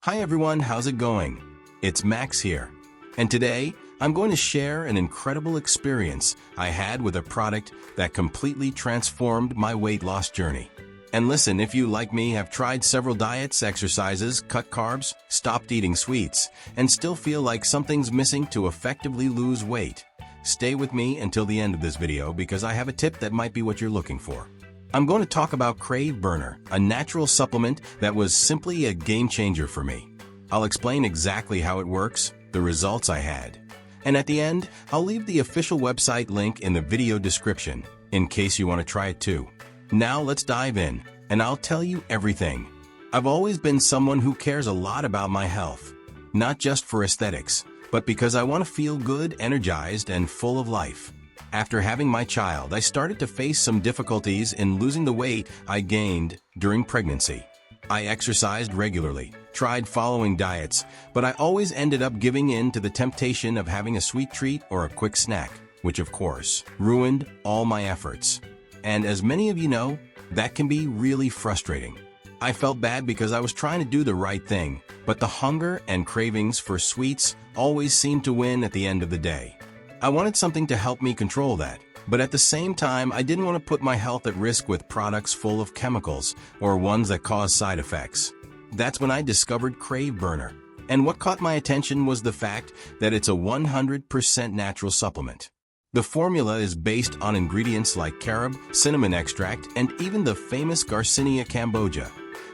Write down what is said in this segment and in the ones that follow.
Hi everyone, how's it going? It's Max here. And today, I'm going to share an incredible experience I had with a product that completely transformed my weight loss journey. And listen, if you, like me, have tried several diets, exercises, cut carbs, stopped eating sweets, and still feel like something's missing to effectively lose weight, stay with me until the end of this video because I have a tip that might be what you're looking for. I'm going to talk about Crave Burner, a natural supplement that was simply a game changer for me. I'll explain exactly how it works, the results I had, and at the end, I'll leave the official website link in the video description in case you want to try it too. Now let's dive in, and I'll tell you everything. I've always been someone who cares a lot about my health, not just for aesthetics, but because I want to feel good, energized, and full of life. After having my child, I started to face some difficulties in losing the weight I gained during pregnancy. I exercised regularly, tried following diets, but I always ended up giving in to the temptation of having a sweet treat or a quick snack, which of course ruined all my efforts. And as many of you know, that can be really frustrating. I felt bad because I was trying to do the right thing, but the hunger and cravings for sweets always seemed to win at the end of the day. I wanted something to help me control that, but at the same time, I didn't want to put my health at risk with products full of chemicals or ones that cause side effects. That's when I discovered Crave Burner, and what caught my attention was the fact that it's a 100% natural supplement. The formula is based on ingredients like carob, cinnamon extract, and even the famous Garcinia cambogia,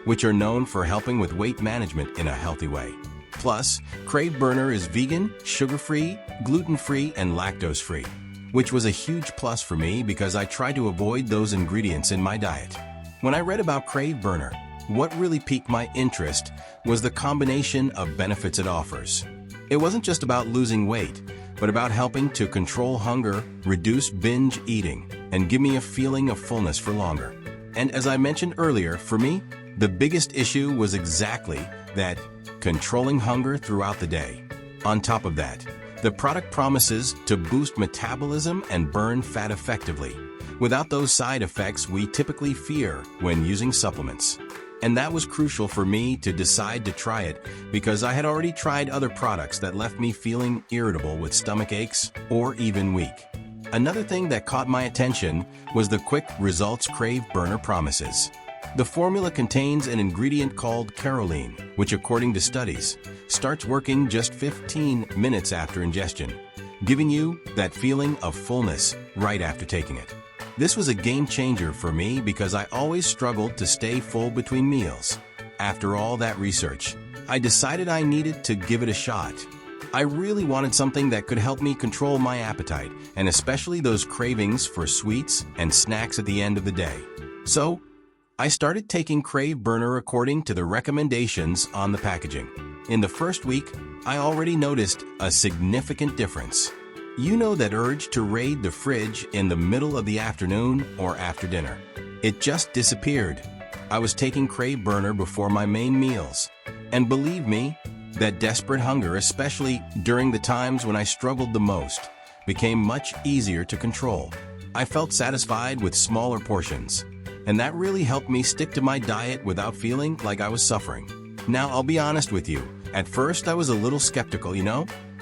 which are known for helping with weight management in a healthy way. Plus, Crave Burner is vegan, sugar-free, gluten-free, and lactose-free, which was a huge plus for me because I try to avoid those ingredients in my diet. When I read about Crave Burner, what really piqued my interest was the combination of benefits it offers. It wasn't just about losing weight, but about helping to control hunger, reduce binge eating, and give me a feeling of fullness for longer. And as I mentioned earlier, for me, the biggest issue was exactly that: controlling hunger throughout the day. On top of that, the product promises to boost metabolism and burn fat effectively, without those side effects we typically fear when using supplements. And that was crucial for me to decide to try it because I had already tried other products that left me feeling irritable with stomach aches or even weak. Another thing that caught my attention was the quick results Crave Burner promises. The formula contains an ingredient called caroline, which according to studies, starts working just 15 minutes after ingestion, giving you that feeling of fullness right after taking it. This was a game changer for me because I always struggled to stay full between meals. After all that research, I decided I needed to give it a shot. I really wanted something that could help me control my appetite, and especially those cravings for sweets and snacks at the end of the day. So, I started taking Crave Burner according to the recommendations on the packaging. In the first week, I already noticed a significant difference. You know that urge to raid the fridge in the middle of the afternoon or after dinner. It just disappeared. I was taking Crave Burner before my main meals. And believe me, that desperate hunger, especially during the times when I struggled the most, became much easier to control. I felt satisfied with smaller portions, and that really helped me stick to my diet without feeling like I was suffering. Now, I'll be honest with you. At first, I was a little skeptical,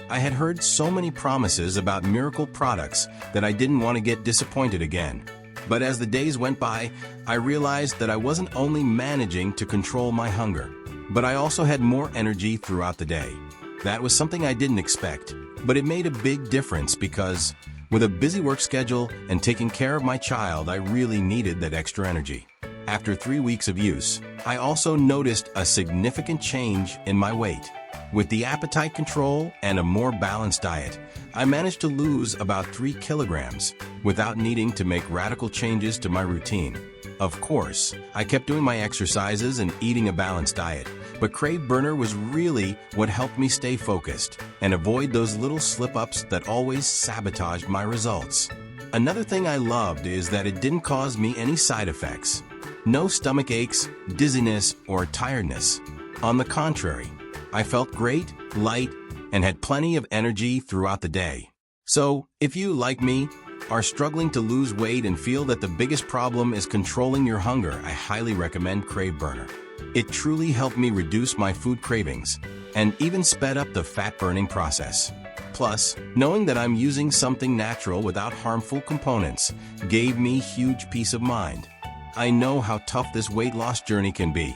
I had heard so many promises about miracle products that I didn't want to get disappointed again. But as the days went by, I realized that I wasn't only managing to control my hunger, but I also had more energy throughout the day. That was something I didn't expect, but it made a big difference because with a busy work schedule and taking care of my child, I really needed that extra energy. After 3 weeks of use, I also noticed a significant change in my weight. With the appetite control and a more balanced diet, I managed to lose about 3 kilograms without needing to make radical changes to my routine. Of course, I kept doing my exercises and eating a balanced diet, but Crave Burner was really what helped me stay focused and avoid those little slip-ups that always sabotaged my results. Another thing I loved is that it didn't cause me any side effects. No stomach aches, dizziness, or tiredness. On the contrary, I felt great, light, and had plenty of energy throughout the day. So, if you, like me, are struggling to lose weight and feel that the biggest problem is controlling your hunger, I highly recommend Crave Burner. It truly helped me reduce my food cravings and even sped up the fat-burning process. Plus, knowing that I'm using something natural without harmful components gave me huge peace of mind. I know how tough this weight loss journey can be,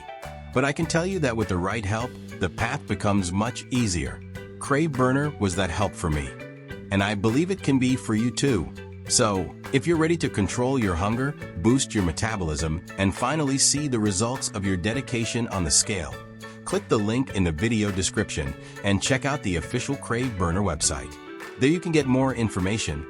but I can tell you that with the right help, the path becomes much easier. Crave Burner was that help for me, and I believe it can be for you too. So, if you're ready to control your hunger, boost your metabolism, and finally see the results of your dedication on the scale, click the link in the video description and check out the official Crave Burner website. There you can get more information.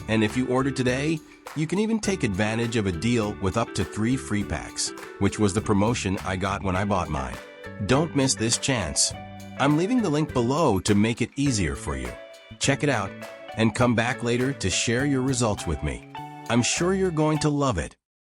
And if you order today, you can even take advantage of a deal with up to 3 free packs, which was the promotion I got when I bought mine. Don't miss this chance. I'm leaving the link below to make it easier for you. Check it out and come back later to share your results with me. I'm sure you're going to love it.